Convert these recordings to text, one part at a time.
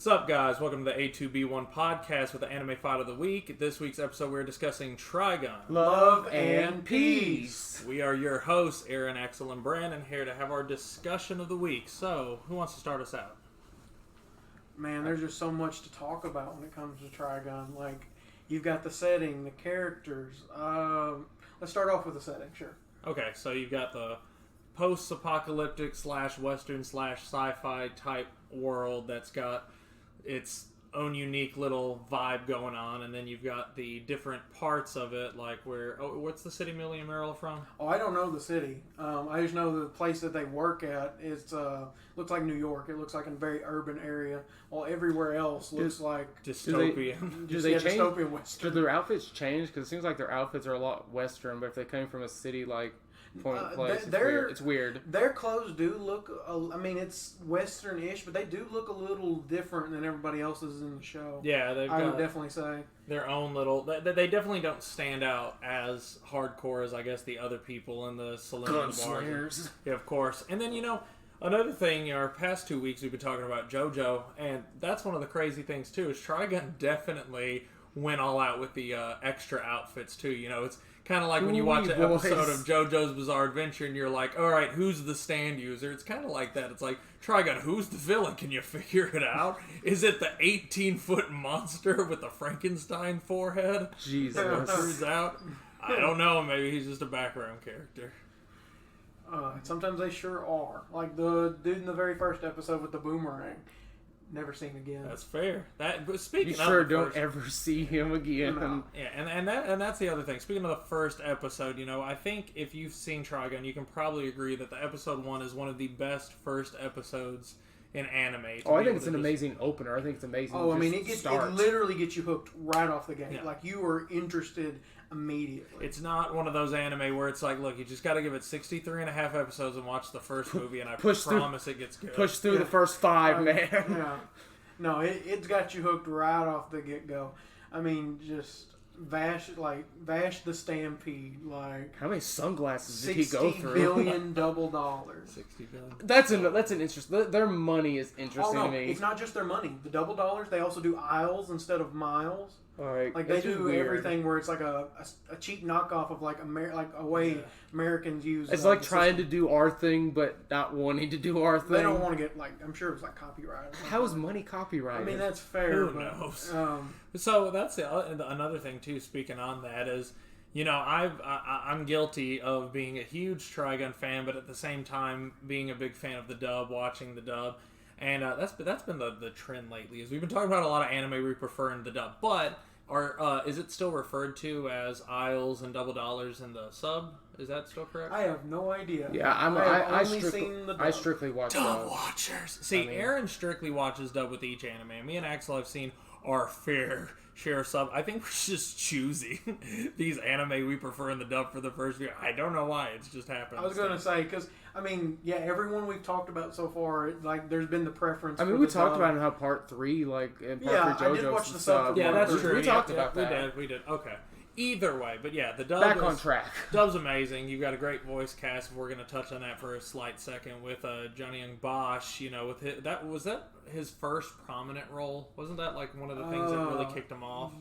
What's up, guys? Welcome to the A2B1 Podcast with the Anime Fight of the Week. This week's episode, we're discussing Trigun. Love and Peace. We are your hosts, Aaron, Axl, and Brandon, here to have our discussion of the week. So, who wants to start us out? Man, there's just so much to talk about when it comes to Trigun. Like, you've got the setting, the characters. Let's start off with the setting, sure. Okay, so you've got the post-apocalyptic / western / sci-fi type world that's got its own unique little vibe going on, and then you've got the different parts of it, like what's the city Millie and Meryl from? Oh, I don't know the city. I just know the place that they work at is looks like New York. It looks like a very urban area, while everywhere else looks like dystopian. Do they change? Dystopian Western. Do their outfits change? Because it seems like their outfits are a lot Western, but if they came from a city like place, it's weird. Their clothes do look, it's Western-ish, but they do look a little different than everybody else's in the show. Yeah, I would definitely say. Their own little... They definitely don't stand out as hardcore as, I guess, the other people in the saloon and bars. Yeah, of course. And then, another thing, our past 2 weeks we've been talking about JoJo, and that's one of the crazy things, too, is Trigun definitely went all out with the extra outfits, too. It's kind of like when you watch an episode of JoJo's Bizarre Adventure and you're like, all right, who's the stand user? It's kind of like that. It's like, Trigun, who's the villain? Can you figure it out? Is it the 18-foot monster with the Frankenstein forehead? Jesus. Turns out, I don't know. Maybe he's just a background character. Sometimes they sure are. Like the dude in the very first episode with the boomerang. Never seen again. That's fair. But speaking you sure don't ever see him again. No. Yeah, and that's the other thing. Speaking of the first episode, I think if you've seen Trigun, you can probably agree that the episode 1 is one of the best first episodes in anime. I think it's an amazing opener. I think it's amazing. It literally gets you hooked right off the gate. Yeah. Like you are interested immediately. It's not one of those anime where it's like, look, you just got to give it 63 and a half episodes and watch the first movie, and I promise it gets good. Push through the first 5, man. Yeah. No, it's got you hooked right off the get-go. Just Vash the Stampede, like how many sunglasses did he go through? $60 billion double dollars. 60 billion. That's an interest. Their money is interesting to me. It's not just their money. The double dollars, they also do aisles instead of miles. Like they do everything where it's like a cheap knockoff of like a way Americans use. It's like trying to do our thing, but not wanting to do our thing. They don't want to get I'm sure it was like copyright. How is money copyrighted? That's fair. Who knows? So that's another thing too. Speaking on that is, I'm guilty of being a huge Trigun fan, but at the same time being a big fan of the dub, watching the dub. And that's been the trend lately. Is we've been talking about a lot of anime we prefer in the dub, but is it still referred to as aisles and double dollars in the sub? Is that still correct? I have no idea. Yeah, I strictly watch dub watchers. See, Aaron strictly watches dub with each anime. Me and Axl have seen our fair share of sub. I think we're just choosing these anime we prefer in the dub for the first year. I don't know why. It's just happened. I was going to say, because, everyone we've talked about so far, there's been the preference for we talked about how part 3, and part 3 JoJo's I did watch the sub. Yeah, that's true. We talked about that. We did. Okay. Either way, but yeah, the dub back on track. Dub's amazing. You've got a great voice cast. We're going to touch on that for a slight second with Johnny Young Bosch. With was that his first prominent role? Wasn't that like one of the things that really kicked him off?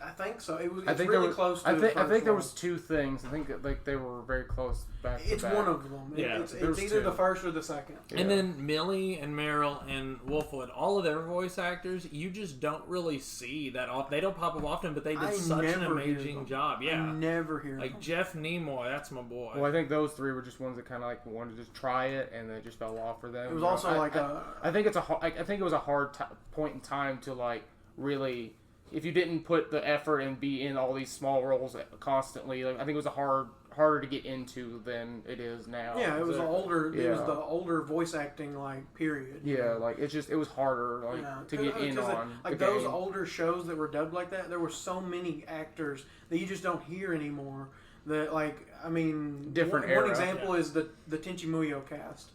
I think so. It's really close to I think there was 2 things. I think they were very close back to back. It's one of them. Yeah, it's either the first or the second. And then Millie and Meryl and Wolfwood, all of their voice actors, you just don't really see that often. They don't pop up often, but they did such an amazing job. Yeah, I never hear them. Like Jeff Nimoy, that's my boy. Well, I think those 3 were just ones that kind of wanted to just try it, and then it just fell off for them. It was also I think it was a hard point in time to really. If you didn't put the effort and be in all these small roles constantly, I think it was harder to get into than it is now. Yeah, it was the older voice acting period. Yeah, it was harder to get in on. Those older shows that were dubbed like that, there were so many actors that you just don't hear anymore. That different one example is the Tenchi Muyo cast.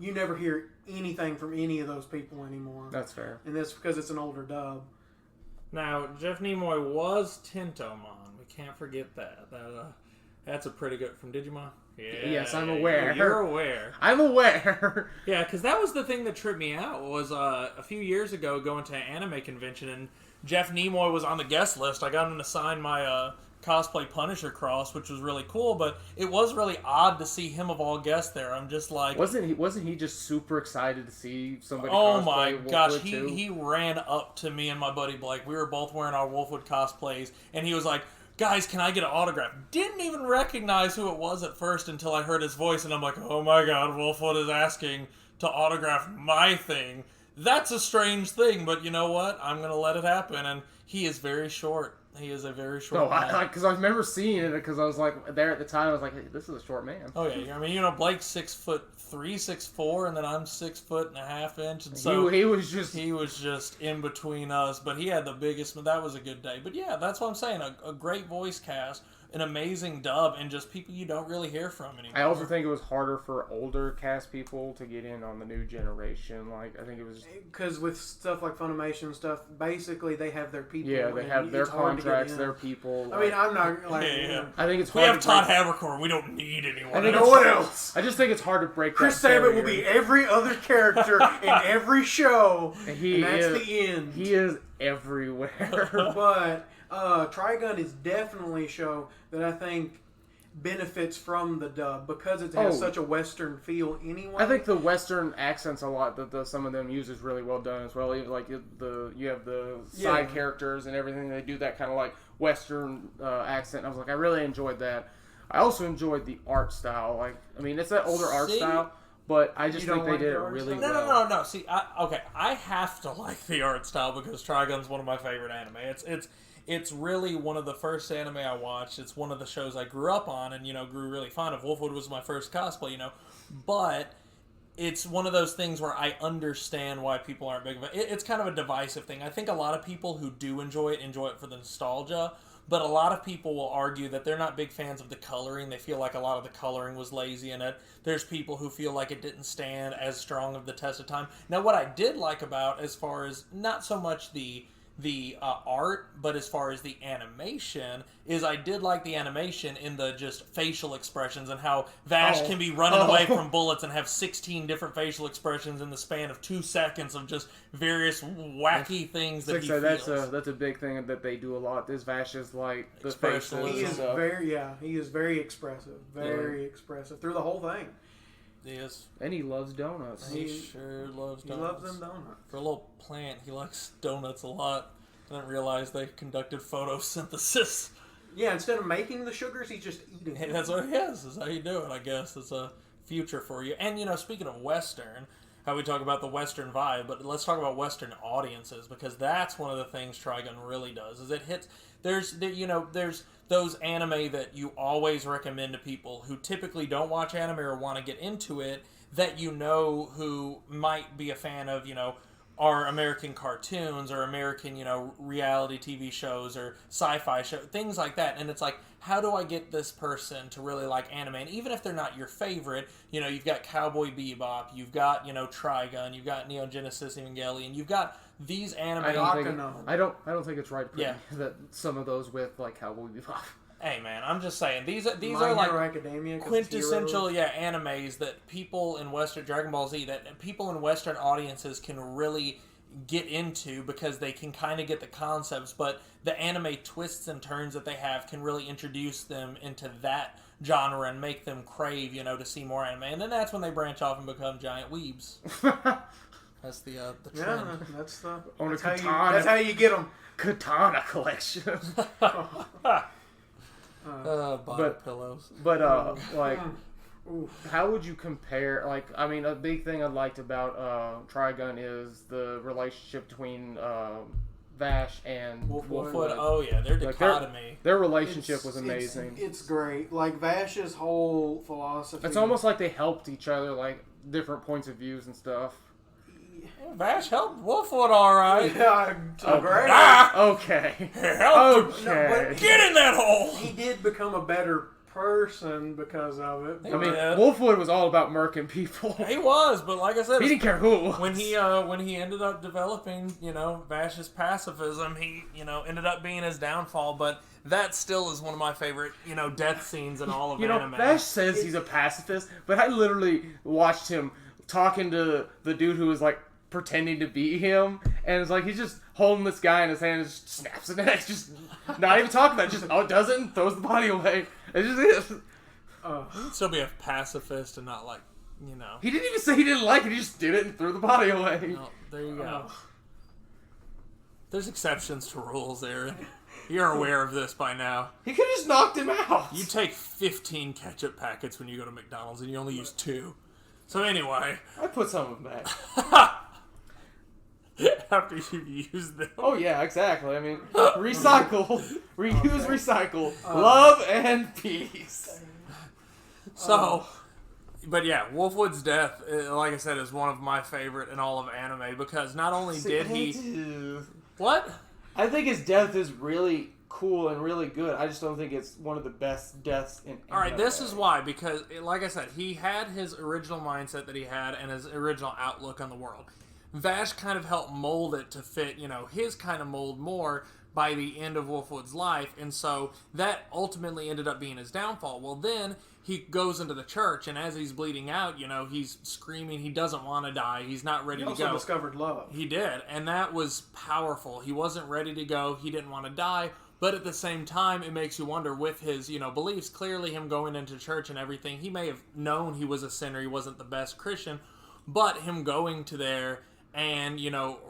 You never hear anything from any of those people anymore. That's fair. And that's because it's an older dub. Now, Jeff Nimoy was Tentomon. We can't forget that. That's a pretty good from Digimon. Yeah, yes, I'm aware. You're aware. I'm aware. Yeah, because that was the thing that tripped me out. Was a few years ago going to an anime convention, and Jeff Nimoy was on the guest list. I got him to sign my cosplay Punisher cross, which was really cool. But it was really odd to see him of all guests there. I'm just like, wasn't he just super excited to see somebody? Oh cosplay my Wolfwood gosh, too? he ran up to me and my buddy Blake. We were both wearing our Wolfwood cosplays, and he was like, "Guys, can I get an autograph?" Didn't even recognize who it was at first until I heard his voice, and I'm like, "Oh my god, Wolfwood is asking to autograph my thing." That's a strange thing, but you know what? I'm going to let it happen, and he is very short. He is a very short man. Because I remember seeing it, because I was like, there at the time, I was like, hey, this is a short man. Oh yeah, I mean, you know, Blake's 6'3", 6'4", and then I'm 6'1.5", and so he was just in between us. But he had the biggest. That was a good day. But yeah, that's what I'm saying. A great voice cast, an amazing dub, and just people you don't really hear from anymore. I also think it was harder for older cast people to get in on the new generation. Like, I think it was because with stuff like Funimation and stuff, basically they have their people. Yeah, they have their contracts, their people. I mean, I'm not like. Yeah. I think it's we hard. have Todd Havercorn. We don't need anyone. No one else. I just think it's hard to break. Chris that Sabat barrier. will be every other character in every show, and that's the end. He is everywhere. But Trigun is definitely a show that I think benefits from the dub because it has such a Western feel anyway. I think the Western accents a lot that some of them use is really well done as well. Even like you have the side characters and everything. They do that kind of like Western accent. I was like, I really enjoyed that. I also enjoyed the art style. Like, I mean, it's that older art style, but I just think they did it really well. No. See, I have to like the art style because Trigun's one of my favorite anime. It's really one of the first anime I watched. It's one of the shows I grew up on and, grew really fond of. Wolfwood was my first cosplay, But it's one of those things where I understand why people aren't big of it. It's kind of a divisive thing. I think a lot of people who do enjoy it for the nostalgia. But a lot of people will argue that they're not big fans of the coloring. They feel like a lot of the coloring was lazy in it. There's people who feel like it didn't stand as strong of the test of time. Now, what I did like about, as far as not so much the art, but as far as the animation, is I did like the animation in the just facial expressions and how Vash can be running away from bullets and have 16 different facial expressions in the span of 2 seconds of just various wacky things that he feels. That's a big thing that they do a lot. This Vash is like the facial. He is he is very expressive, expressive through the whole thing. Yes. And he loves donuts. He sure loves donuts. He loves them donuts. For a little plant, he likes donuts a lot. I didn't realize they conducted photosynthesis. Yeah, instead of making the sugars, he's just eating them. That's what he is. That's how you do it, I guess. It's a future for you. And, speaking of Western, how we talk about the Western vibe, but let's talk about Western audiences, because that's one of the things Trigun really does, is it hits... There's those anime that you always recommend to people who typically don't watch anime or want to get into it, that who might be a fan of, our American cartoons or American, reality TV shows or sci-fi shows, things like that. And it's like, how do I get this person to really like anime? And even if they're not your favorite, you've got Cowboy Bebop, you've got, Trigun, you've got Neon Genesis Evangelion, you've got these anime. I don't think it's right to put that some of those with like Cowboy Bebop. Hey man, I'm just saying these are like Academia, quintessential animes that people in Western Dragon Ball Z that people in Western audiences can really get into because they can kind of get the concepts, but the anime twists and turns that they have can really introduce them into that genre and make them crave, to see more anime. And then that's when they branch off and become giant weebs. That's the trend. Yeah, that's how you get them. Katana collection. Pillows. But like, how would you compare? Like, I mean, a big thing I liked about Trigun is the relationship between Vash and Wolfwood. Oh yeah, their dichotomy. Their relationship was amazing. It's great. Like Vash's whole philosophy. It's almost like they helped each other, like different points of views and stuff. Vash helped Wolfwood all right. Yeah, great. Okay. Okay. No, get in that hole. He did become a better person because of it. I mean, Wolfwood was all about murking people. He was, but like I said, he didn't care who it was. When he ended up developing, Vash's pacifism, he, ended up being his downfall. But that still is one of my favorite, death scenes in all of anime. Vash says he's a pacifist, but I literally watched him talking to the dude who was like pretending to be him, and it's like he's just holding this guy in his hand and just snaps it, and it's just not even talking about it, just does it and throws the body away. It just is. He'd still be a pacifist and not like, He didn't even say he didn't like it, he just did it and threw the body away. Oh, there you go. There's exceptions to rules, Aaron. You're aware of this by now. He could have just knocked him out. You take 15 ketchup packets when you go to McDonald's and you only use 2. So anyway. I put some of them back. After you've used them. Oh yeah, exactly. I mean, recycle, reuse, recycle, love and peace. So, but yeah, Wolfwood's death, like I said, is one of my favorite in all of anime because not only did he... What? I think his death is really cool and really good. I just don't think it's one of the best deaths in anime. Alright, this is why, because, like I said, he had his original mindset that he had and his original outlook on the world. Vash kind of helped mold it to fit, his kind of mold more by the end of Wolfwood's life, and so that ultimately ended up being his downfall. Well, then he goes into the church, and as he's bleeding out, he's screaming, he doesn't want to die, he's not ready to go. He also discovered love. He did, and that was powerful. He wasn't ready to go, he didn't want to die, but at the same time, it makes you wonder with his, beliefs, clearly him going into church and everything, he may have known he was a sinner, he wasn't the best Christian, but him going to there and,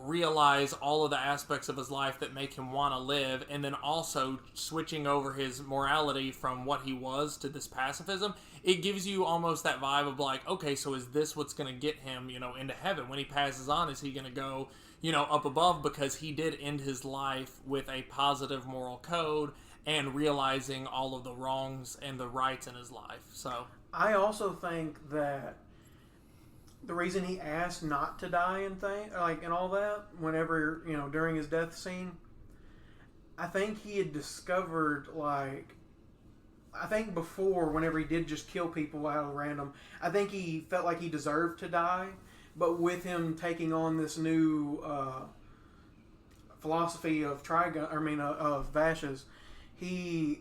realize all of the aspects of his life that make him want to live, and then also switching over his morality from what he was to this pacifism, it gives you almost that vibe of like, okay, so is this what's going to get him, into heaven? When he passes on, is he going to go, up above? Because he did end his life with a positive moral code and realizing all of the wrongs and the rights in his life. So I also think that the reason he asked not to die and all that, whenever, during his death scene, I think he had discovered, I think before, whenever he did just kill people out of random, I think he felt like he deserved to die, but with him taking on this new philosophy of Trigun, of Vash's, he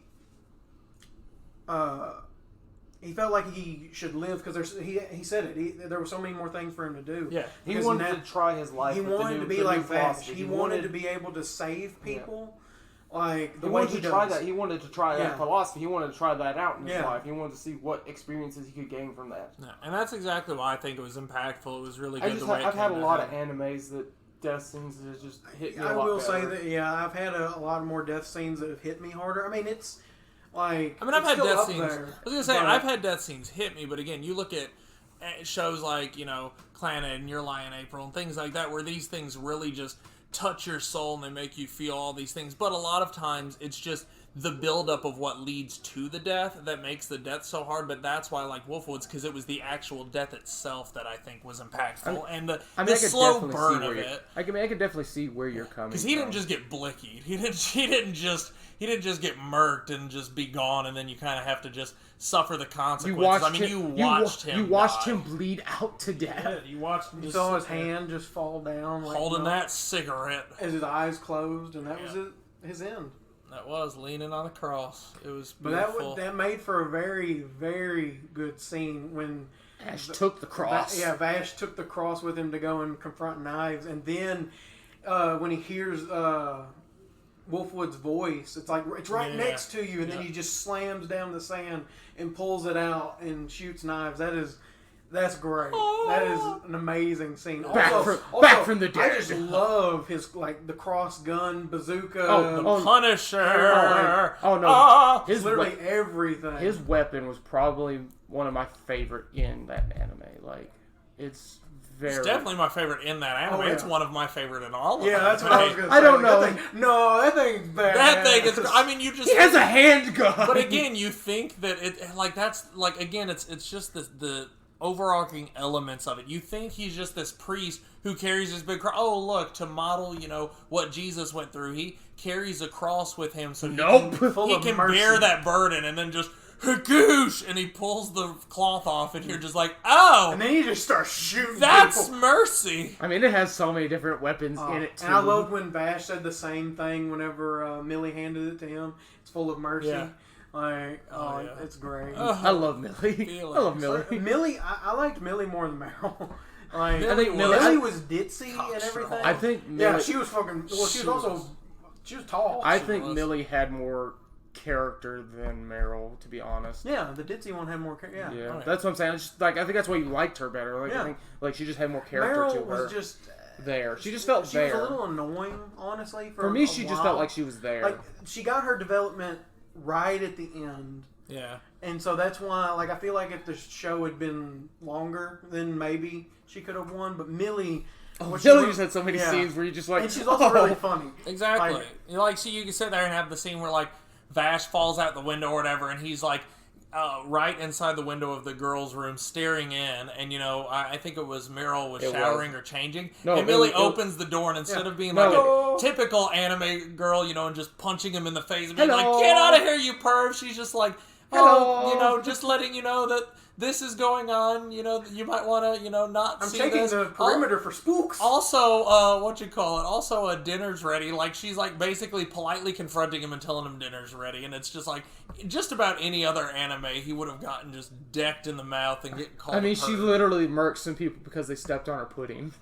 felt like he should live because he said it. There were so many more things for him to do. Yeah, he wanted to try his life. He wanted to be like Vash. He wanted to be able to save people, like the way he does. Try that. He wanted to try that philosophy. He wanted to try that out in his life. He wanted to see what experiences he could gain from that. Yeah, and that's exactly why I think it was impactful. It was really good. I've had a lot of animes that death scenes that just hit me. I will say that I've had a lot more death scenes that have hit me harder. It's. I've had death scenes. There, I was gonna say I've had death scenes hit me, but again, you look at shows like Clannad and Your Lie in April and things like that, where these things really just touch your soul and they make you feel all these things. But a lot of times, it's just the buildup of what leads to the death that makes the death so hard. But that's why I like Wolfwood's, because it was the actual death itself that I think was impactful, and the slow burn of it. I could definitely see where you're coming. Because he didn't just get blickied. He didn't just get murked and just be gone, and then you kind of have to just suffer the consequences. You watched him bleed out to death. You watched him. You saw his hand just fall down, holding that cigarette as his eyes closed, and that was his end. That was leaning on the cross. It was beautiful. But that made for a very, very good scene when Vash took the cross. Vash took the cross with him to go and confront Knives, and then when he hears Wolfwood's voice, it's like it's right next to you, and then he just slams down the sand and pulls it out and shoots Knives. That's great. Oh. That is an amazing scene. Back from the dead. I just love his the cross gun bazooka. Oh, the Punisher. His literally everything. His weapon was probably one of my favorite in that anime. It's definitely my favorite in that anime. It's one of my favorite in all of them. Yeah, that's what I was going to say. I don't know. That thing's bad. That thing is... He has a handgun! But again, you think that it's just the overarching elements of it. You think he's just this priest who carries his big cross. Oh, look, to model, what Jesus went through. He carries a cross with him so he can bear that burden and then just Goosh, and he pulls the cloth off, and you're just like, oh! And then he just starts shooting That's people. mercy! I mean, it has so many different weapons in it, too. And I loved when Vash said the same thing whenever Millie handed it to him. It's full of mercy. Yeah. Like, it's great. I love Millie. I love Millie. Millie, I liked Millie more than Meryl. Like, I think Millie was ditzy and everything. I think Millie... Yeah, she was fucking... Well, she was tall. I think Millie had more character than Meryl, to be honest. Yeah, the ditzy one had more character. Yeah, that's what I'm saying. I think that's why you liked her better. Like, I think she just had more character Meryl to her. was just... there. She just felt there. She was a little annoying, honestly. For me, she just felt like she was there. Like, she got her development right at the end. Yeah. And so that's why, like, I feel like if the show had been longer, then maybe she could have won. But Millie... Millie just had so many scenes where you just like... And she's also really funny. Exactly. You can sit there and have the scene where, like, Vash falls out the window or whatever, and he's, like, right inside the window of the girls' room staring in, and, I think it was Meryl was showering or changing, and Millie opens the door, and instead of being like a typical anime girl, and just punching him in the face and being like, get out of here, you perv, she's just like, just letting you know that this is going on, you might want to, not see this. I'm taking the perimeter for spooks. Also, Also, dinner's ready. Like, she's, like, basically politely confronting him and telling him dinner's ready. And it's just, like, just about any other anime, he would have gotten just decked in the mouth and get called she literally murked some people because they stepped on her pudding.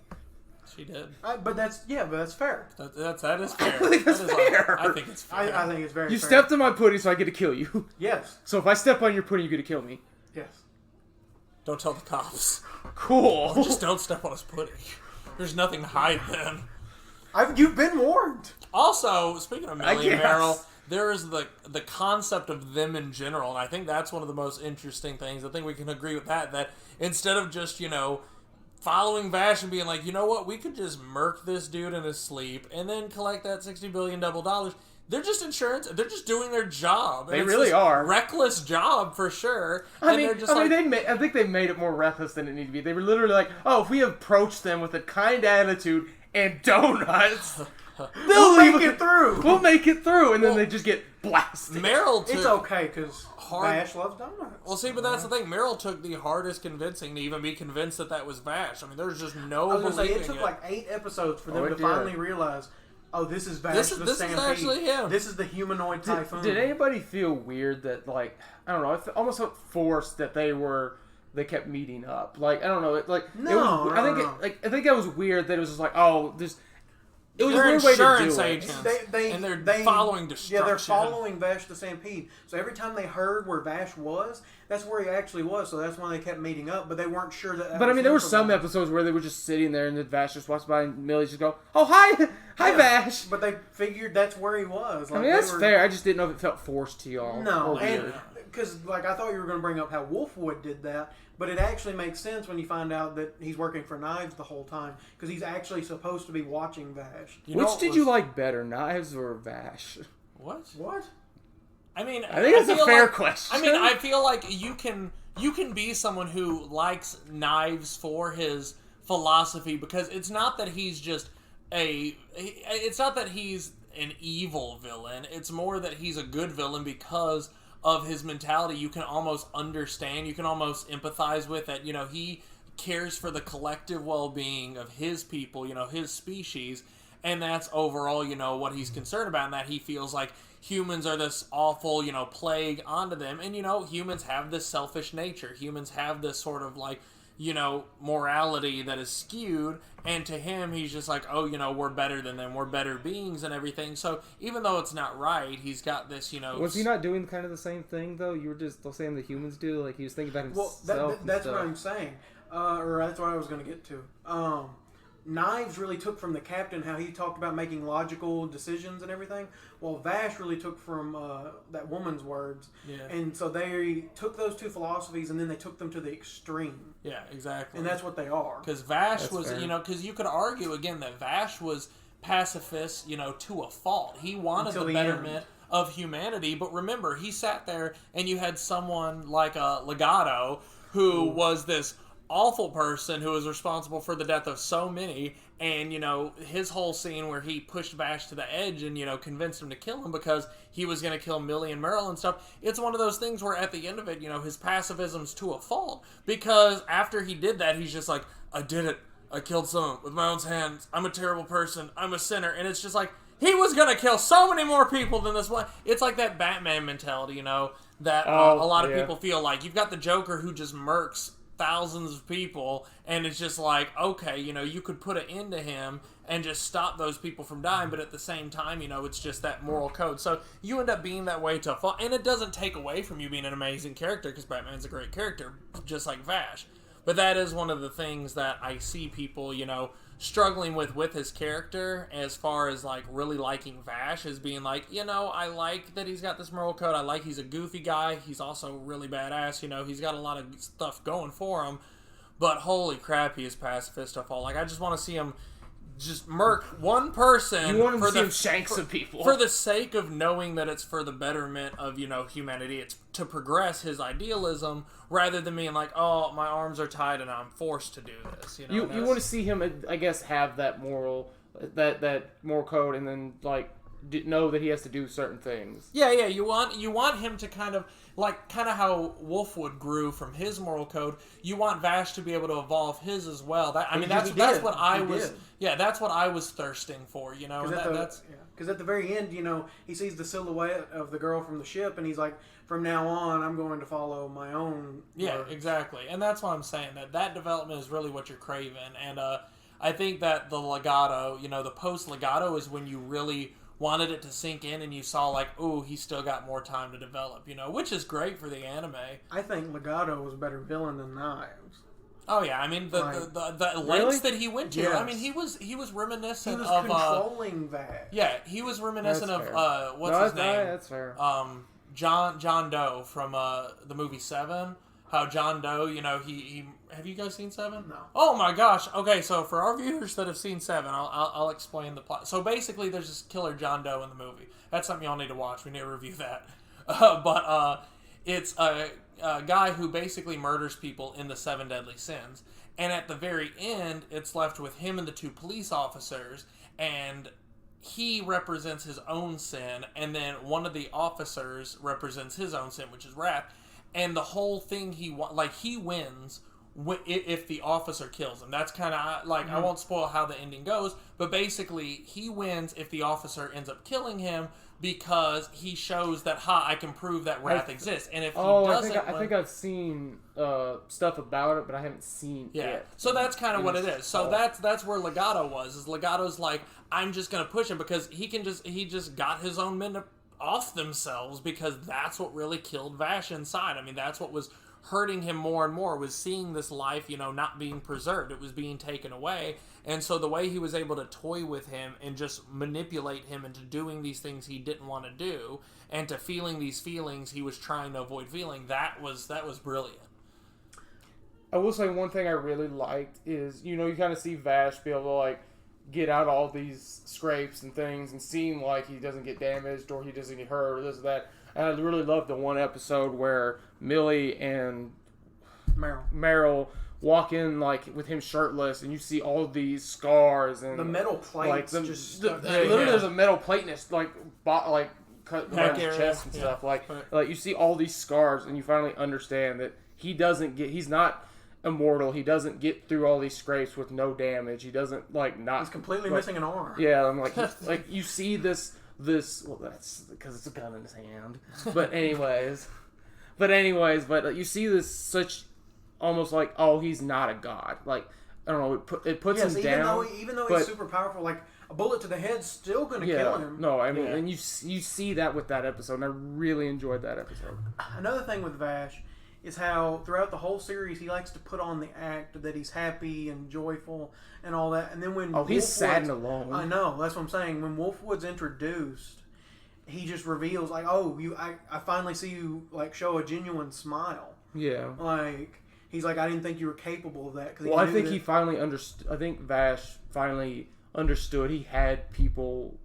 She did. But that's fair. That is fair. I think that's fair. I think it's fair. I think it's very fair. You stepped on my pudding, so I get to kill you. Yes. So if I step on your pudding, you get to kill me. Yes. Don't tell the cops. Cool. Or just don't step on his pudding. There's nothing to hide then. You've been warned. Also, speaking of Millie and Meryl, there is the concept of them in general, and I think that's one of the most interesting things. I think we can agree with that instead of just, following Vash and being like, you know what, we could just murk this dude in his sleep and then collect that $60 billion $. They're just insurance. They're just doing their job. They really are. Reckless job for sure. I think they made it more reckless than it needed to be. They were literally like, oh, if we approach them with a kind attitude and donuts, we'll make it through. We'll make it through, and then they just get blasted. Meryl took... It's okay, because Vash loves donuts. Well, see, but that's the thing. Meryl took the hardest convincing to even be convinced that was Vash. I mean, there's just no believing it. It took like 8 episodes for them to finally realize... Oh, this is Vash the Stampede. This is actually him. This is the humanoid typhoon. Did anybody feel weird that, like, I don't know, it almost felt forced that they kept meeting up? Like, I don't know, I think that was weird that it was just like, oh, this... It was a weird way to do it. And they're following destruction. Yeah, they're following Vash the Stampede. So every time they heard where Vash was, that's where he actually was. So that's why they kept meeting up. But they weren't sure that. But I mean, there were some episodes where they were just sitting there, and then Vash just walks by, and Millie just go, "Oh, hi, Vash." But they figured that's where he was. Like, I mean, that's fair. I just didn't know if it felt forced to y'all. No, and because I thought you were going to bring up how Wolfwood did that. But it actually makes sense when you find out that he's working for Knives the whole time. Because he's actually supposed to be watching Vash. Which did you like better, Knives or Vash? What? I mean, I think it's a fair question. I mean, I feel like you can be someone who likes Knives for his philosophy. Because it's not that he's just it's not that he's an evil villain. It's more that he's a good villain because of his mentality. You can almost understand, you can almost empathize with that, he cares for the collective well-being of his people, his species, and that's overall, what he's concerned about, and that he feels like humans are this awful, plague onto them, and, humans have this selfish nature, humans have this sort of, like, morality that is skewed, and to him, he's just like, oh, we're better than them, we're better beings and everything, so even though it's not right, he's got this, Was he not doing kind of the same thing, though? You were just saying the humans do, like, he was thinking about himself. Well, that's what I'm saying, or that's what I was going to get to. Knives really took from the captain how he talked about making logical decisions and everything. Well, Vash really took from that woman's words. Yeah. And so they took those two philosophies and then they took them to the extreme. Yeah, exactly. And that's what they are. Because Vash was, because you could argue, again, that Vash was pacifist, to a fault. He wanted the betterment of humanity. But remember, he sat there and you had someone like Legato who was this awful person who was responsible for the death of so many, And, you know, his whole scene where he pushed Vash to the edge and, you know, convinced him to kill him because he was going to kill Millie and Meryl and stuff. It's one of those things where at the end of it, you know, his pacifism's to a fault. Because after he did that, he's just like, I did it. I killed someone with my own hands. I'm a terrible person. I'm a sinner. And it's just like, he was going to kill so many more people than this one. It's like that Batman mentality, you know, that a lot of people feel like. You've got the Joker who just murks thousands of people, and it's just like, okay, you know, you could put an end to him and just stop those people from dying, but at the same time, you know, it's just that moral code. So you end up being that way to a fault, and it doesn't take away from you being an amazing character, because Batman's a great character, just like Vash. But that is one of the things that I see people, you know, struggling with his character as far as, like, really liking Vash, is being like, you know, I like that he's got this moral code. I like he's a goofy guy. He's also really badass. You know, he's got a lot of stuff going for him. But holy crap, he is pacifist to fault. Like, I just want to see him just murk one person. You want him to see him shank some people. For the sake of knowing that it's for the betterment of, you know, humanity. It's to progress his idealism rather than being like, oh, my arms are tied and I'm forced to do this. You know, you want to see him, I guess, have that moral code, and then, like, know that he has to do certain things. Yeah. You want him to kind of how Wolfwood grew from his moral code. You want Vash to be able to evolve his as well. That's what I was. Yeah, that's what I was thirsting for. You know, because at the very end, you know, he sees the silhouette of the girl from the ship, and he's like, from now on, I'm going to follow my own. Yeah, words. Exactly, and that's what I'm saying. That development is really what you're craving, and I think that the legato, you know, the post legato is when you really wanted it to sink in, and you saw like, ooh, he's still got more time to develop, you know, which is great for the anime. I think Legato was a better villain than Knives. Oh yeah, I mean the lengths that he went to. Yes. I mean he was reminiscent of. He was controlling that. Yeah, he was reminiscent of what's his name? That's fair. John Doe from the movie Seven. How John Doe, you know, he have you guys seen Seven? No. Oh my gosh. Okay, so for our viewers that have seen Seven, I'll explain the plot. So basically, there's this killer John Doe in the movie. That's something y'all need to watch. We need to review that. But it's a guy who basically murders people in the 7 deadly sins, and at the very end, it's left with him and the 2 police officers, and he represents his own sin, and then one of the officers represents his own sin, which is wrath. And the whole thing he wins if the officer kills him. That's kind of like, I won't spoil how the ending goes, but basically he wins if the officer ends up killing him because he shows that I can prove that wrath exists. And if he doesn't, I think I've seen stuff about it, but I haven't seen it. So that's kind of what it is. So that's where Legato was. Is Legato's like, I'm just gonna push him because he just got his own men off themselves, because that's what really killed Vash inside. I mean, that's what was hurting him more and more, was seeing this life, you know, not being preserved. It was being taken away. And so the way he was able to toy with him and just manipulate him into doing these things he didn't want to do, and to feeling these feelings he was trying to avoid feeling, that was brilliant. I will say one thing I really liked is, you know, you kind of see Vash be able to, like, get out all these scrapes and things and seem like he doesn't get damaged or he doesn't get hurt or this or that. And I really loved the one episode where Millie and Meryl walk in, like, with him shirtless, and you see all these scars and the metal plates, like, literally there's a metal plate in his, like cut around his chest and stuff. Like you see all these scars, and you finally understand that he's not immortal. He doesn't get through all these scrapes with no damage. He doesn't he's completely missing an arm. Yeah, I'm like like you see this well, that's because it's a gun in his hand. But you see this such almost like, oh, he's not a god. Like, I don't know, it puts him down. Even though he's super powerful, like a bullet to the head's still going to kill him. No, I mean, and you see that with that episode, and I really enjoyed that episode. Another thing with Vash is how throughout the whole series he likes to put on the act that he's happy and joyful and all that, and then when he's sad and alone. I know, that's what I'm saying. When Wolfwood's introduced, he just reveals like, I finally see you like show a genuine smile. Yeah, like he's like, I didn't think you were capable of that. Well, I think he finally understood. I think Vash finally understood he had people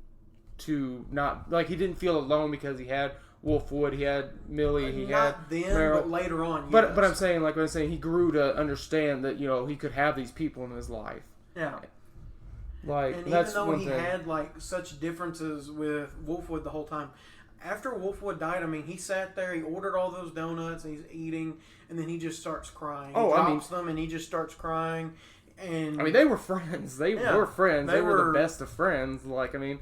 to not like. He didn't feel alone because he had Wolfwood, he had Millie, he had Meryl. But later on. Yes. But I'm saying, he grew to understand that, you know, he could have these people in his life. Yeah. Like, and that's even though one he thing. had like such differences with Wolfwood the whole time, after Wolfwood died, I mean, he sat there, he ordered all those donuts, and he's eating, and then he just starts crying. He drops them, and he just starts crying. And I mean, they were friends. They were friends. They were the best of friends. Like, I mean,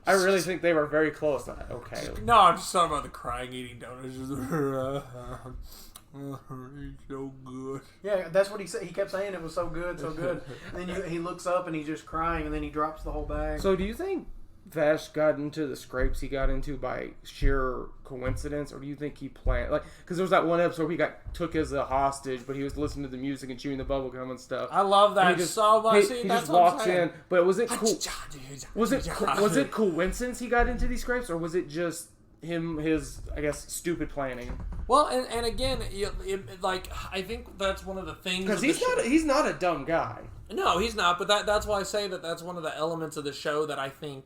I really think they were very close. Okay. No, I'm just talking about the crying, eating donuts. It's so good. Yeah, that's what he said. He kept saying it was so good, so good. And then he looks up and he's just crying, and then he drops the whole bag. So, do you think Vash got into the scrapes he got into by sheer coincidence, or do you think he planned? Like, because there was that one episode where he took as a hostage, but he was listening to the music and chewing the bubblegum and stuff. I love that so much. He just walks in, but was it cool? Was it coincidence he got into these scrapes, or was it just his I guess stupid planning? Well, and again, like, I think that's one of the things, because he's not a dumb guy. No, he's not. But that's why I say that's one of the elements of the show that I think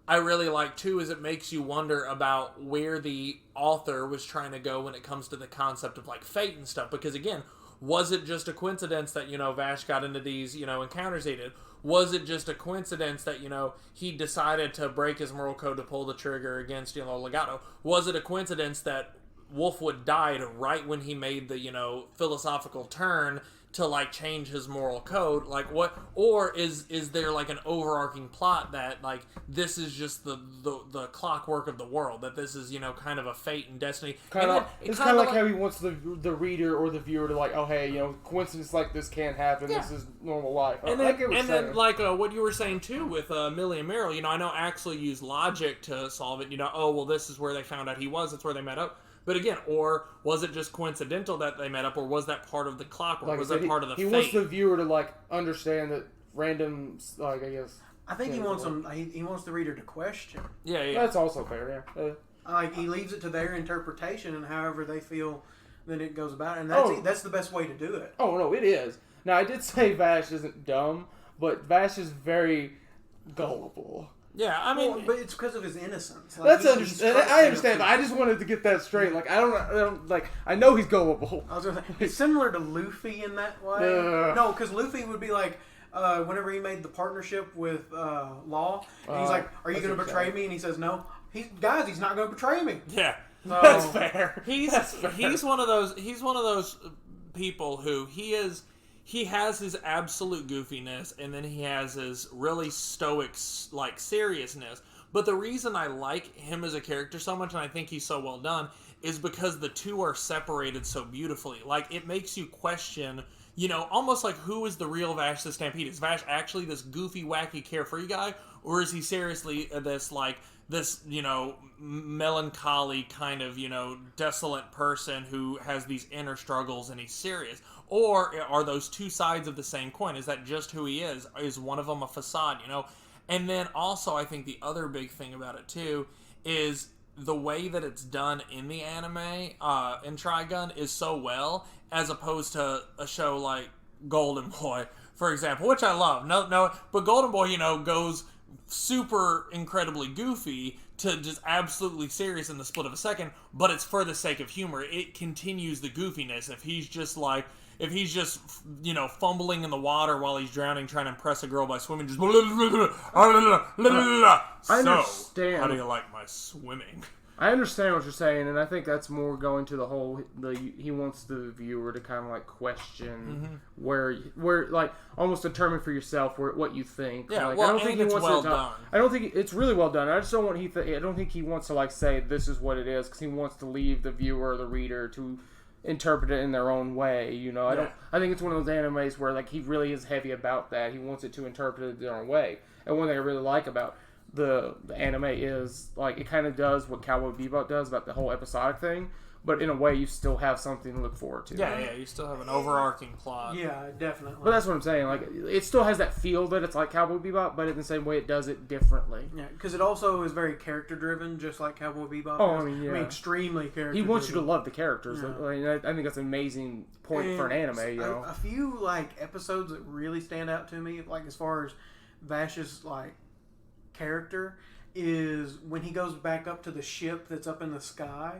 I really like too, is it makes you wonder about where the author was trying to go when it comes to the concept of like fate and stuff. Because again, was it just a coincidence that, Vash got into these, encounters he did? Was it just a coincidence that, he decided to break his moral code to pull the trigger against, Legato? Was it a coincidence that Wolfwood died right when he made the, philosophical turn to like change his moral code? Like, what, or is there like an overarching plot that like this is just the clockwork of the world, that this is kind of a fate and destiny? It's kind of like how he wants the reader or the viewer to like, oh hey, coincidence like this can't happen. Yeah. This is normal life. And then like what you were saying too with Millie and Meryl, I know Axl used logic to solve it. Oh well, this is where they found out he was. That's where they met up. But again, or was it just coincidental that they met up, or was that part of the clockwork? Like was that part of the fate? He wants the viewer to like understand that random, like I guess. I think he wants them. He wants the reader to question. Yeah. That's also fair. Yeah. Like he leaves it to their interpretation and however they feel that it goes about, and that's the best way to do it. Oh no, it is. Now I did say Vash isn't dumb, but Vash is very gullible. Yeah, I mean, but it's because of his innocence. Like, I understand. But I just wanted to get that straight. Like, I don't like. I know he's gullible. I was gonna say it's similar to Luffy in that way. No, because Luffy would be like, whenever he made the partnership with Law, and he's like, "Are you going to betray me?" And he says, "No." He's not going to betray me. Yeah, so, that's fair. He's one of those. He's one of those people who he has his absolute goofiness, and then he has his really stoic, like, seriousness. But the reason I like him as a character so much, and I think he's so well done, is because the two are separated so beautifully. Like, it makes you question, almost like, who is the real Vash the Stampede? Is Vash actually this goofy, wacky, carefree guy? Or is he seriously this melancholy kind of, desolate person who has these inner struggles and he's serious? Or are those two sides of the same coin? Is that just who he is? Is one of them a facade, And then also, I think the other big thing about it, too, is the way that it's done in the anime, in Trigun, is so well, as opposed to a show like Golden Boy, for example, which I love. No, but Golden Boy, goes super incredibly goofy to just absolutely serious in the split of a second, but it's for the sake of humor. It continues the goofiness. If he's just fumbling in the water while he's drowning, trying to impress a girl by swimming, just I understand. How do you like my swimming? I understand what you're saying, and I think that's more going to the whole. He wants the viewer to kind of like question where like almost determine for yourself what you think. Yeah, like, well, I don't think he wants well to. Done. I don't think it's really well done. I just don't want I don't think he wants to like say this is what it is, because he wants to leave the viewer or the reader to interpret it in their own way. I think it's one of those animes where like he really is heavy about that. He wants it to interpret it their own way. And one thing I really like about the anime is like it kind of does what Cowboy Bebop does about the whole episodic thing, but in a way you still have something to look forward to. Yeah, you still have an overarching plot. Yeah, definitely. But that's what I'm saying. Like it still has that feel that it's like Cowboy Bebop, but in the same way it does it differently. Yeah, because it also is very character driven, just like Cowboy Bebop. Oh, I mean, yeah. Extremely character. He wants you to love the characters. Yeah. I think that's an amazing point for an anime. A few like episodes that really stand out to me, like as far as Vash's like character, is when he goes back up to the ship that's up in the sky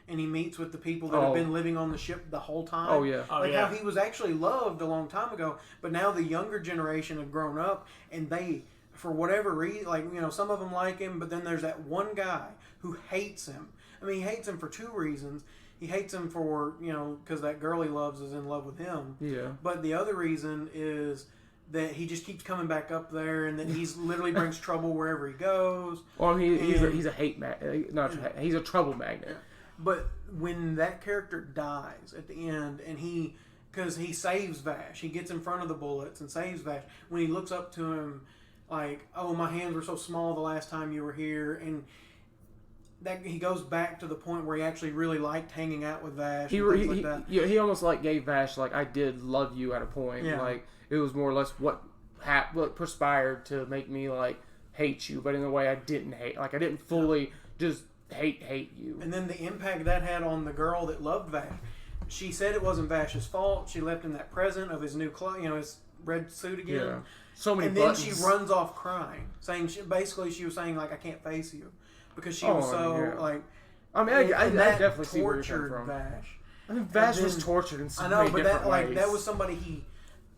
and he meets with the people that have been living on the ship the whole time. Oh yeah. How he was actually loved a long time ago, but now the younger generation have grown up and they for whatever reason, like, you know, some of them like him, but then there's that one guy who hates him. I mean, he hates him for two reasons. He hates him for, you know, because that girl he loves is in love with him. Yeah. But the other reason is that he just keeps coming back up there, and that he's literally brings trouble wherever he goes. Well, I mean, he's a hate magnet. He's a trouble magnet. But when that character dies at the end, and because he saves Vash, he gets in front of the bullets and saves Vash. When he looks up to him, like, oh, my hands were so small the last time you were here, and that he goes back to the point where he actually really liked hanging out with Vash. He almost like gave Vash, like, I did love you at a point. Yeah. Like, it was more or less what perspired to make me, like, hate you, but in a way I didn't hate. Like, I didn't fully just hate you. And then the impact that had on the girl that loved Vash. She said it wasn't Vash's fault. She left him that present of his new clothes, you know, his red suit again. Yeah. So many and buttons. Then she runs off crying, saying she was saying, like, I can't face you, because she was so like. I mean, I definitely see where you're coming from. Vash. I mean, Vash was tortured in so many different ways. Like, that was somebody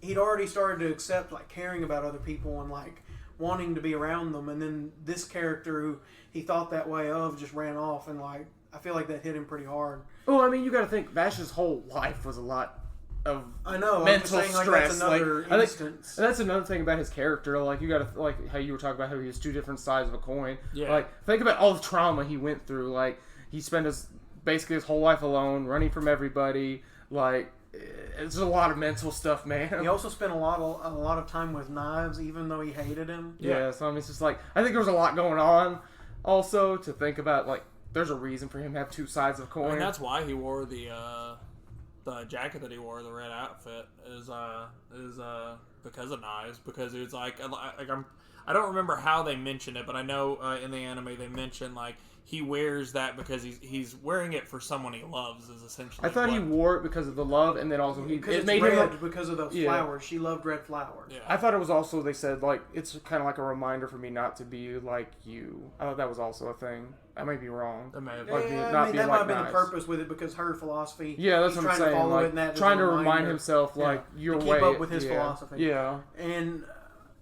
he'd already started to accept, like, caring about other people and, like, wanting to be around them, and then this character who he thought that way of just ran off, and, like, I feel like that hit him pretty hard. Well, I mean, you got to think Vash's whole life was a lot of mental stress. Like, that's another instance. And that's another thing about his character. Like, you got to, like, how you were talking about how he was two different sides of a coin. Yeah. Like, think about all the trauma he went through. Like, he spent basically his whole life alone, running from everybody. Like, it's a lot of mental stuff, man. He also spent a lot of time with Knives, even though he hated him. Yeah, so I mean, it's just like, I think there was a lot going on. Also, to think about, like, there's a reason for him to have two sides of a coin. And that's why he wore the jacket that he wore, the red outfit, is because of Knives. Because it was like I don't remember how they mentioned it, but I know in the anime they mentioned, like, he wears that because he's wearing it for someone he loves, is essentially. I thought he wore it because of the love, and then also it made red him because of those flowers. She loved red flowers. Yeah. I thought it was also, they said, like, it's kind of like a reminder for me not to be like you. I thought that was also a thing. I may be wrong. That may have been. That might have been the purpose with it, because her philosophy. Yeah, that's what I'm saying. Like, trying to remind himself, like, your way. Keep up with his philosophy. Yeah. And,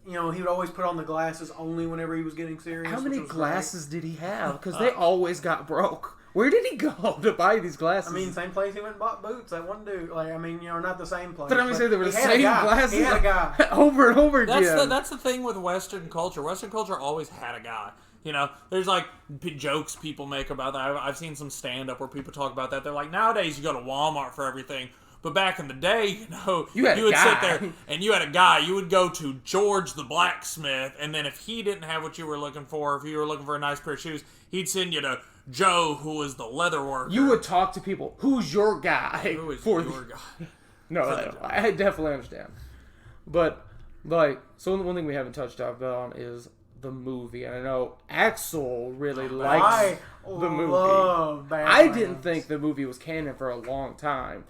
you know, he would always put on the glasses only whenever he was getting serious. How many glasses did he have? Because they always got broke. Where did he go to buy these glasses? I mean, same place he went and bought boots. That one dude. Like, I mean, you know, not the same place. But I'm saying they were the same glasses. He had a guy. Over and over again. That's the thing with Western culture. Western culture always had a guy. You know, there's, like, jokes people make about that. I've seen some stand-up where people talk about that. They're like, nowadays you go to Walmart for everything. But back in the day, you know, you would sit there and you had a guy. You would go to George the blacksmith, and then if he didn't have what you were looking for, if you were looking for a nice pair of shoes, he'd send you to Joe, who was the leather worker. You would talk to people. Who's your guy? Who is your guy? No, I definitely understand. But, like, so one thing we haven't touched on is the movie. And I know Axl really likes the movie. I didn't think the movie was canon for a long time.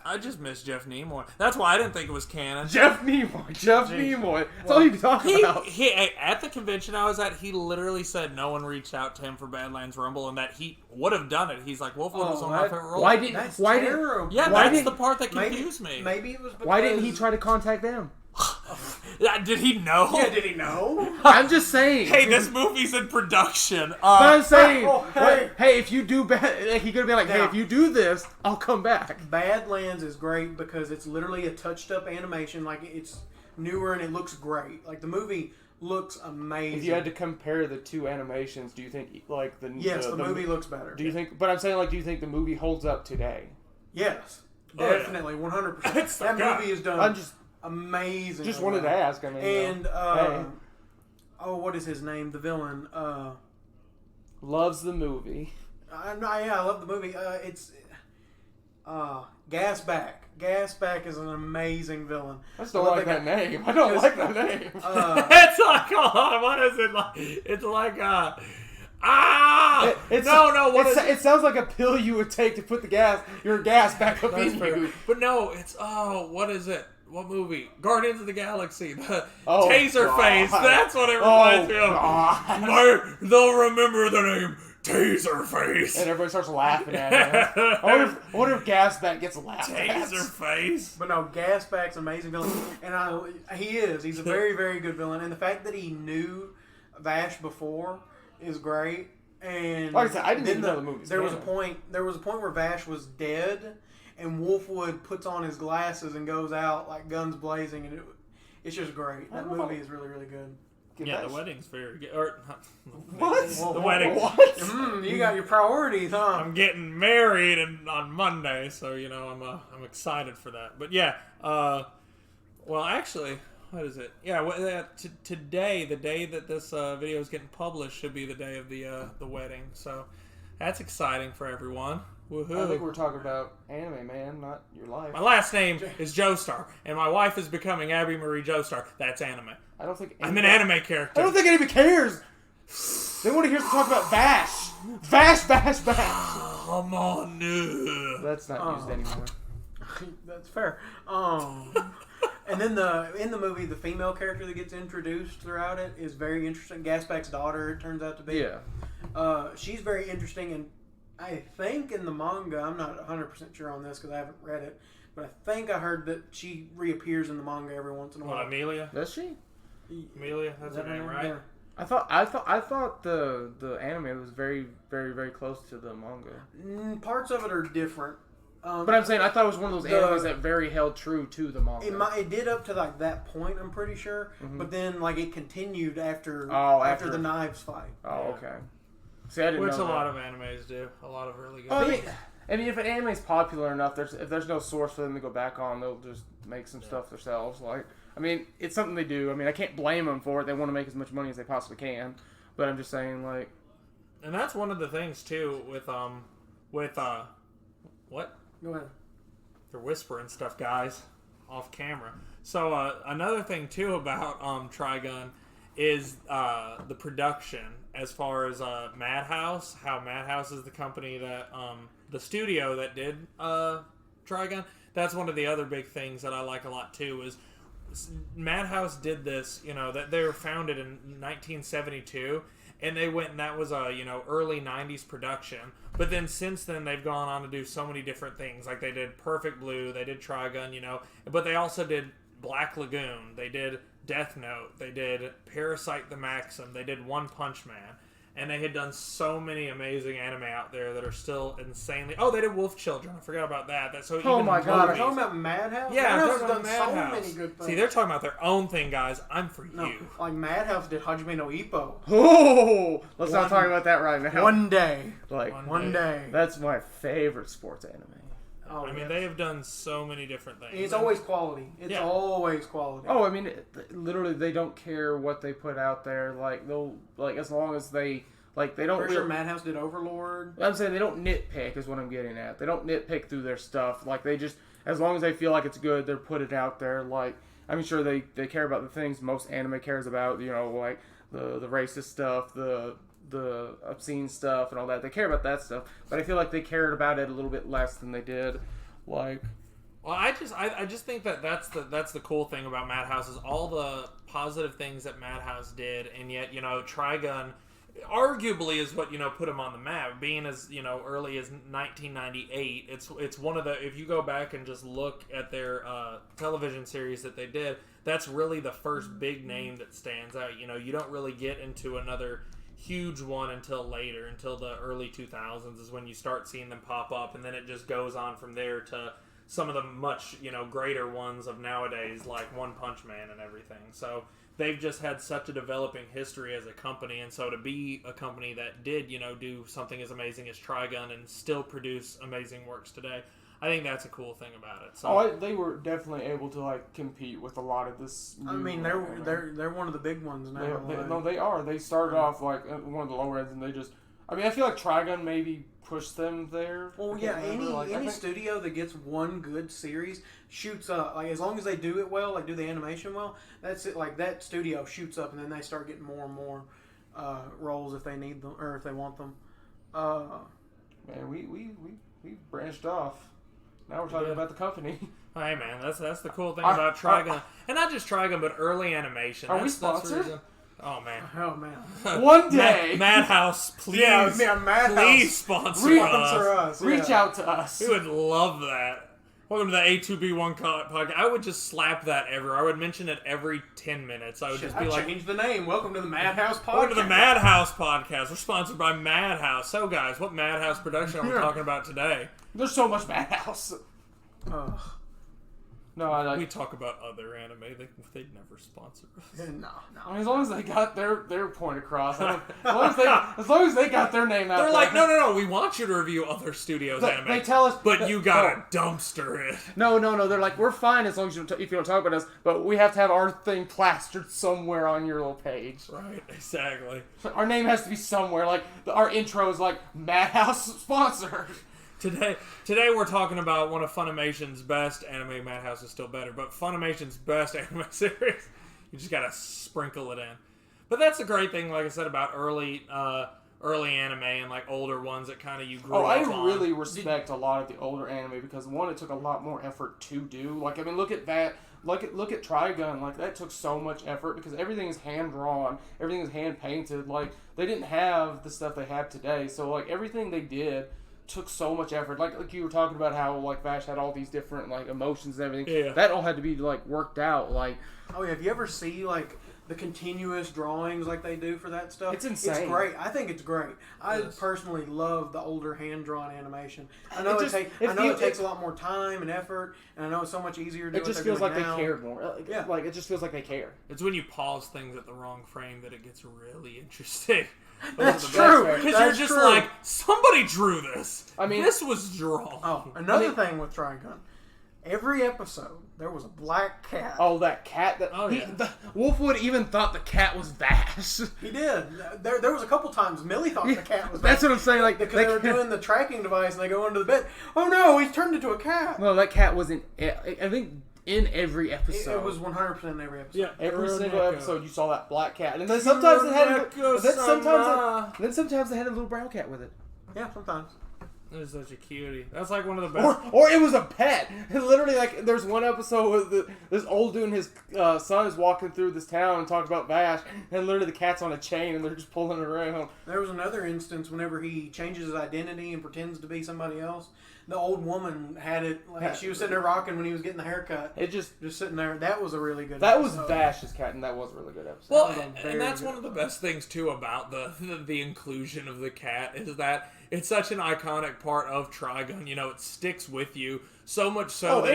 I just miss Jeff Nimoy. That's why I didn't think it was canon. Jeff Nimoy. That's all he'd be talking about. At the convention I was at, he literally said no one reached out to him for Badlands Rumble, and that he would have done it. He's like, Wolfwood was one of my favorite roles. That's terrible. That's the part that confused me. Maybe it was because... Why didn't he try to contact them? Did he know? Yeah, did he know? I'm just saying. Hey, this movie's in production. But I'm saying, hey, if you do bad, he could have been like, hey, if you do this, I'll come back. Badlands is great because it's literally a touched-up animation. Like, it's newer and it looks great. Like, the movie looks amazing. If you had to compare the two animations, do you think, like, the movie looks better. Do you think? But I'm saying, like, do you think the movie holds up today? Yes, definitely, 100%. That movie is done. Amazing. Just wanted to ask. I mean, and what is his name? The villain. Loves the movie. I love the movie. It's Gasback. Gasback is an amazing villain. I just don't like that name. I don't like that name. It's like, what is it like? It's like it sounds like a pill you would take to put your gas back up in you. But no, it's what is it? What movie? Guardians of the Galaxy. The Taser face. That's what it reminds me of. They'll remember the name Taserface. And everybody starts laughing at him. I wonder if Gasback gets laughed at. Taserface. But no, Gasback's an amazing villain. And he is. He's a very, very good villain. And the fact that he knew Vash before is great. And like I said, I didn't even know the movie. There was a point where Vash was dead, and Wolfwood puts on his glasses and goes out like guns blazing, and it's just great. That movie is really, really good. Yeah, the wedding's very good. Or, what? The wedding. What? You got your priorities, huh? I'm getting married on Monday, so I'm excited for that. But yeah, well, actually, what is it? Yeah, today, the day that this video is getting published, should be the day of the wedding. So that's exciting for everyone. Woohoo! I think we're talking about anime, man, not your life. My last name is Joestar, and my wife is becoming Abby Marie Joestar. That's anime. I don't think I'm an anime character. I don't think anybody cares. They want to hear us talk about Vash. Vash. Come on, no. That's not used anymore. That's fair. And then in the movie, the female character that gets introduced throughout it is very interesting. Gasback's daughter, it turns out to be. Yeah. She's very interesting, and I think in the manga, I'm not 100% sure on this because I haven't read it, but I think I heard that she reappears in the manga every once in a while. What, Amelia? Does she? Amelia, that's her name, right? Yeah. I thought the anime was very, very, very close to the manga. Parts of it are different. But I'm saying I thought it was one of those animes that very held true to the manga. It did up to like that point, I'm pretty sure. Mm-hmm. But then like it continued after the knives fight. Oh, okay. See, I didn't Which know a that. lot of animes do. A lot of really good. I mean, if an anime is popular enough, if there's no source for them to go back on, they'll just make some stuff themselves. Like, I mean, it's something they do. I mean, I can't blame them for it. They want to make as much money as they possibly can. But I'm just saying, like, and that's one of the things too with what? Go ahead. They're whispering stuff, guys, off camera. So another thing too about Trigun is the production, as far as Madhouse. How Madhouse is the company that the studio that did Trigun. That's one of the other big things that I like a lot too. Is Madhouse did this? That they were founded in 1972. And they went, and that was a early 90s production. But then since then, they've gone on to do so many different things. Like they did Perfect Blue, they did Trigun, But they also did Black Lagoon, they did Death Note, they did Parasite the Maxim, they did One Punch Man. And they had done so many amazing anime out there that are still insanely... Oh, they did Wolf Children. I forgot about that. Oh my God. Are you talking about Madhouse? Yeah, Madhouse they're has done Madhouse. so many good things. See, they're talking about their own thing, guys. I'm for you. Like Madhouse did Hajime no Ippo. Oh, let's not talk about that right now. One day. Like, one day. That's my favorite sports anime. Oh, I mean, they have done so many different things. It's always quality. It's always quality. Oh, I mean, literally, they don't care what they put out there. Like, as long as they... Like, they don't... Sure Madhouse did Overlord. I'm saying they don't nitpick is what I'm getting at. They don't nitpick through their stuff. Like, they just... As long as they feel like it's good, they're put it out there. Like, I'm sure they care about the things most anime cares about. Like, the racist stuff, the obscene stuff and all that. They care about that stuff. But I feel like they cared about it a little bit less than they did. Like... Well, I just think that's the cool thing about Madhouse is all the positive things that Madhouse did, and yet, Trigun... arguably is what put them on the map, being as early as 1998. It's one of the, if you go back and just look at their television series that they did, that's really the first big name that stands out. You don't really get into another huge one until later, until the early 2000s is when you start seeing them pop up, and then it just goes on from there to some of the much greater ones of nowadays, like One Punch Man and everything. So they've just had such a developing history as a company, and so to be a company that did, do something as amazing as Trigun and still produce amazing works today, I think that's a cool thing about it. So, they were definitely able to compete with a lot of this. I mean, they're one of the big ones now. No, they are. They started off at one of the lower ends, and they just. I mean, I feel like Trigun maybe pushed them there. Well, yeah, any studio that gets one good series shoots up. Like, as long as they do it well, do the animation well, that's it. Like, that studio shoots up, and then they start getting more and more roles if they need them or if they want them. Man, we branched off. Now we're talking about the company. Hey man, that's the cool thing about Trigun, and not just Trigun, but early animation. Are we sponsored? Oh man. Oh man. One day, Madhouse, please, Madhouse. please sponsor us. Reach out to us. We would love that. Welcome to the A2B1 Podcast. I would just slap that everywhere. I would mention it every 10 minutes. I would just be like, change the name. Welcome to the Madhouse Podcast. Welcome to the Madhouse Podcast. We're sponsored by Madhouse. So, guys, what Madhouse production are we talking about today? There's so much Madhouse. No, we talk about other anime. They'd never sponsor us. No. I mean, as long as they got their point across. As long as they got their name out. They're like, no. We want you to review other studios' anime. They tell us, but you gotta dumpster it. No. They're like, we're fine as long as if you don't talk about us. But we have to have our thing plastered somewhere on your little page. Right. Exactly. Our name has to be somewhere. Like our intro is like Madhouse sponsor. Today we're talking about one of Funimation's best anime. Madhouse is still better, but Funimation's best anime series. You just gotta sprinkle it in. But that's the great thing, like I said, about early anime and like older ones that kind of you grew up on. I really respect a lot of the older anime because one, it took a lot more effort to do. Like, I mean, look at that. Look at Trigun. Like, that took so much effort because everything is hand drawn, everything is hand painted. Like, they didn't have the stuff they have today, so like everything they did took so much effort. Like you were talking about how like Vash had all these different like emotions and everything. Yeah. That all had to be like worked out. Like, oh yeah, if you ever see like the continuous drawings like they do for that stuff, it's insane. It's great. I think it's great. I personally love the older hand drawn animation. I know it takes a lot more time and effort, and I know it's so much easier to do. It just feels like they cared more. Like it just feels like they care. It's when you pause things at the wrong frame that it gets really interesting. That's true. Because you're just like, somebody drew this. I mean, this was drawn. Oh, another thing with Trigun. Every episode, there was a black cat. Oh, that cat! Wolfwood even thought the cat was Vash. He did. There was a couple times Millie thought the cat was Vash. That's what I'm saying. Like, because they were doing the tracking device and they go under the bed. Oh no, he's turned into a cat. No, that cat was I think in every episode. It was 100% in every episode. Yeah, every single episode you saw that black cat, and then sometimes it had. Then sometimes they had a little brown cat with it. Yeah, sometimes. It was such a cutie. That's like one of the best. Or it was a pet. It literally, like, there's one episode where this old dude and his son is walking through this town and talking about Vash, and literally the cat's on a chain and they're just pulling it around. There was another instance whenever he changes his identity and pretends to be somebody else. The old woman had it, like, she was sitting there rocking when he was getting the haircut. It just sitting there. That was a really good That episode. was Vash's cat, and that was a really good episode. Well, and that's one of the best things, too, about the inclusion of the cat, is that it's such an iconic part of Trigun. You know, it sticks with you so much so that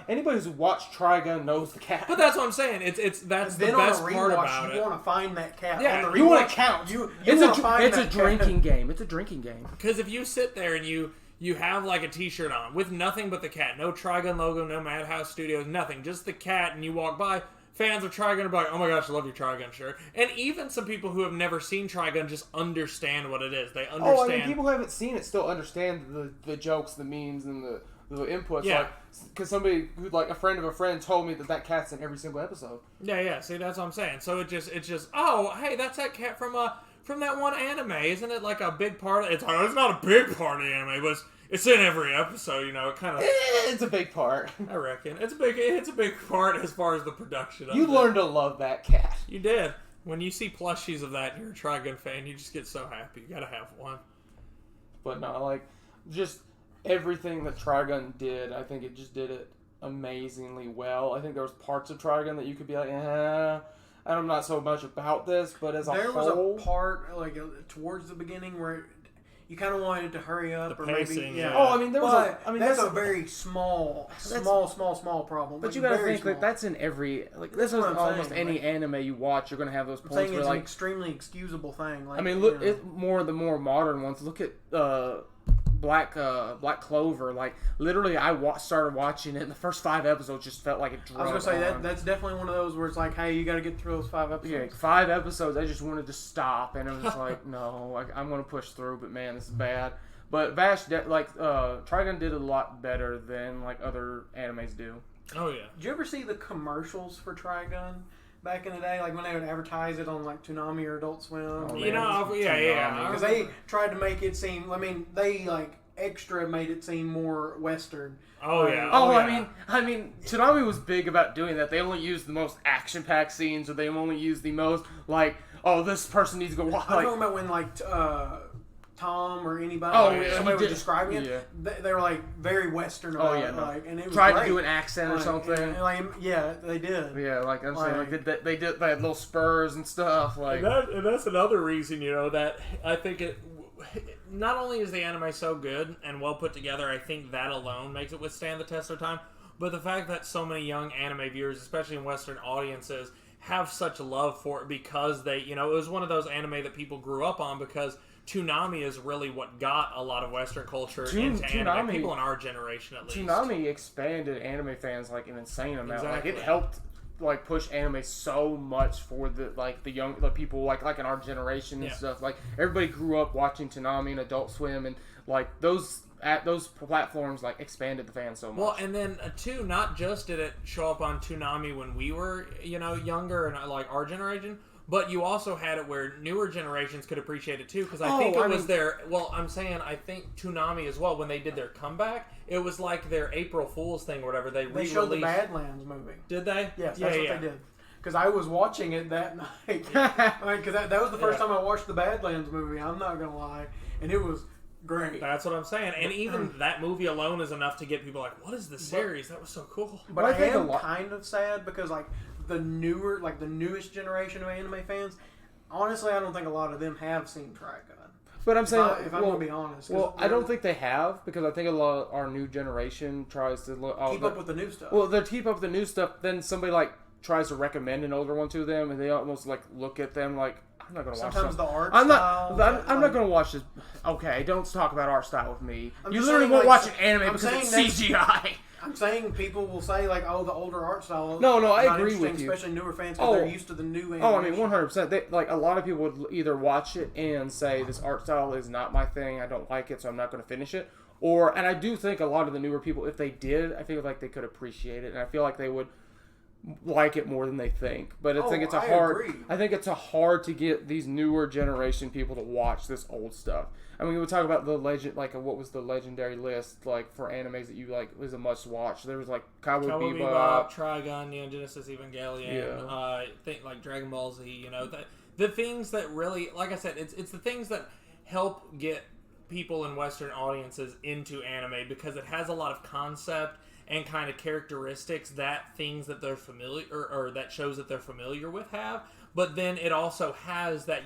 anybody who's watched Trigun knows the cat. But that's what I'm saying. That's the best part about it. You want to find that cat. Yeah, you want to count. It's a drinking cat. game. It's a drinking game. Because if you sit there and you have like a t-shirt on with nothing but the cat, no Trigun logo, no Madhouse Studios, nothing, just the cat, and you walk by, fans of Trigun are like, oh my gosh, I love your Trigun shirt. And even some people who have never seen Trigun just understand what it is. They understand. Oh, I mean, people who haven't seen it still understand the jokes, the memes, and the inputs. Yeah. Like, because somebody who, like, a friend of a friend told me that cat's in every single episode. Yeah. See, that's what I'm saying. So it's just, oh, hey, that's that cat from that one anime. Isn't it like a big part of it? It's not a big part of the anime, but it's in every episode, you know. It kind of. It's a big part. I reckon it's a big part as far as the production of it. You learned to love that cat. You did. When you see plushies of that and you're a Trigun fan, you just get so happy. You gotta have one. But no, like, just everything that Trigun did, I think it just did it amazingly well. I think there was parts of Trigun that you could be like, I'm not so much about this, but as a whole, there was a part like towards the beginning where you kind of wanted to hurry up, the or pacing, maybe yeah. Oh, I mean, that's a very small problem. But you gotta think that that's in every this is almost any anime you watch. You're gonna have those points where it's like an extremely excusable thing. Like, I mean, look, it's more the more modern ones. Look at Black Clover. Like, literally, I started watching it, and the first 5 episodes just felt like it drug I was gonna say on. that's definitely one of those where it's like, hey, you got to get through those 5 episodes. Yeah, 5 episodes. I just wanted to stop, and I was just like, no, I'm gonna push through. But man, this is bad. But Vash, Trigun did a lot better than like other animes do. Oh yeah. Did you ever see the commercials for Trigun back in the day, like when they would advertise it on like Toonami or Adult Swim? Yeah. Because they tried to make it seem. I mean, they like extra made it seem more Western. Oh yeah. I mean, Toonami was big about doing that. They only used the most action-packed scenes, or they only used the most like, oh, this person needs to go watch. I'm talking about when like Tom or anybody, somebody was describing it. They were like very Western about it, like, and it was tried great. to do an accent or something. And they did. Yeah, like I'm saying, like they had little spurs and stuff. Like, and that's another reason, that I think it. Not only is the anime so good and well put together, I think that alone makes it withstand the test of time, but the fact that so many young anime viewers, especially in Western audiences, have such love for it because they, it was one of those anime that people grew up on, because Toonami is really what got a lot of Western culture into anime, people in our generation at least. Toonami expanded anime fans like an insane amount. Exactly. Like, it helped like push anime so much for the young people like in our generation and stuff. Like, everybody grew up watching Toonami and Adult Swim, and like those platforms like expanded the fans so much. Well, and then too, not just did it show up on Toonami when we were younger and like our generation, but you also had it where newer generations could appreciate it too, because I think I think Toonami as well, when they did their comeback, it was like their April Fool's thing or whatever. They showed the Badlands movie. Did they? Yes, that's what they did. Because I was watching it that night. Because that was the first time I watched the Badlands movie, I'm not going to lie. And it was great. That's what I'm saying. And even that movie alone is enough to get people like, what is this series? That was so cool. But I am kind of sad because like the newest generation of anime fans, honestly, I don't think a lot of them have seen Trigun. But I'm saying, if I'm going to be honest. Well, I don't think they have, because I think a lot of our new generation tries to keep up with the new stuff. Well, they keep up with the new stuff, then somebody like tries to recommend an older one to them, and they almost like look at them like, I'm not going to watch Sometimes the art I'm style. I'm not going to watch this. Okay, don't talk about art style with me. You literally won't watch an anime because it's CGI. I'm saying people will say like, "Oh, the older art style." No, I agree with you. Especially newer fans because they're used to the new animation. Oh, I mean, 100%. Like, a lot of people would either watch it and say, "This art style is not my thing. I don't like it, so I'm not going to finish it." And I do think a lot of the newer people, if they did, I feel like they could appreciate it, and I feel like they would like it more than they think. But I think it's hard to get these newer generation people to watch this old stuff. I mean, we talk about the legend, like what was the legendary list like for animes that you like was a must watch. There was like Cowboy Bebop, Trigun, Neon Genesis Evangelion, think like Dragon Ball Z. The things that really, like I said, it's the things that help get people in Western audiences into anime, because it has a lot of concept and kind of characteristics that things that they're familiar or that shows that they're familiar with have. But then it also has that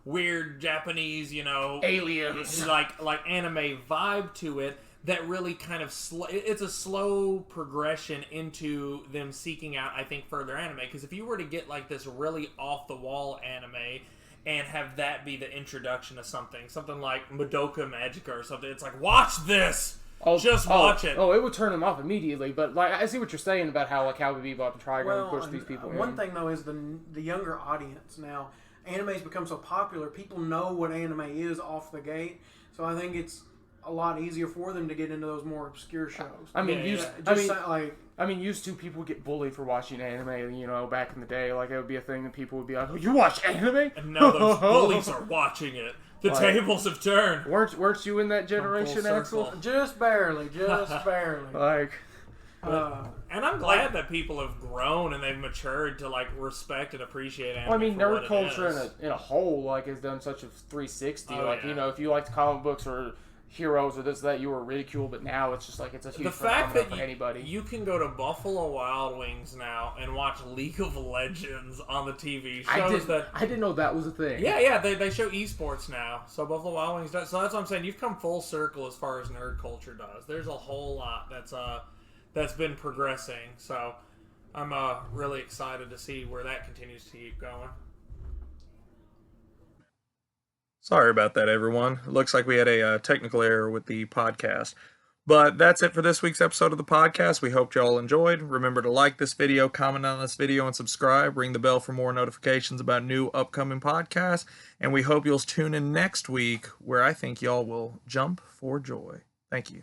weird Japanese, aliens, like anime vibe to it that really kind of it's a slow progression into them seeking out, I think, further anime. Because if you were to get like this really off the wall anime and have that be the introduction to something like Madoka Magica or something, it's like, watch this. Just watch it. Oh, it would turn them off immediately. But like, I see what you're saying about how like Cowboy Bebop and Trigun push these people. One thing though is the younger audience now. Anime's become so popular, people know what anime is off the gate, so I think it's a lot easier for them to get into those more obscure shows. Used to people would get bullied for watching anime, back in the day. Like, it would be a thing that people would be like, "Oh, you watch anime?" And now those bullies are watching it. The tables have turned. Weren't you in that generation, Axl? Just barely. Like... and I'm glad that people have grown and they've matured to like respect and appreciate anime. Well, I mean, nerd culture in a whole like has done such a 360. If you liked comic books or heroes or this that, you were ridiculed, but now it's just like it's a huge phenomenon for anybody. You can go to Buffalo Wild Wings now and watch League of Legends on the TV shows. I didn't know that was a thing. Yeah, they show esports now. So Buffalo Wild Wings does. So that's what I'm saying. You've come full circle as far as nerd culture does. There's a whole lot that's been progressing, so I'm really excited to see where that continues to keep going. Sorry about that, everyone. It looks like we had a technical error with the podcast. But that's it for this week's episode of the podcast. We hope y'all enjoyed. Remember to like this video, comment on this video, and subscribe. Ring the bell for more notifications about new upcoming podcasts. And we hope you'll tune in next week, where I think y'all will jump for joy. Thank you.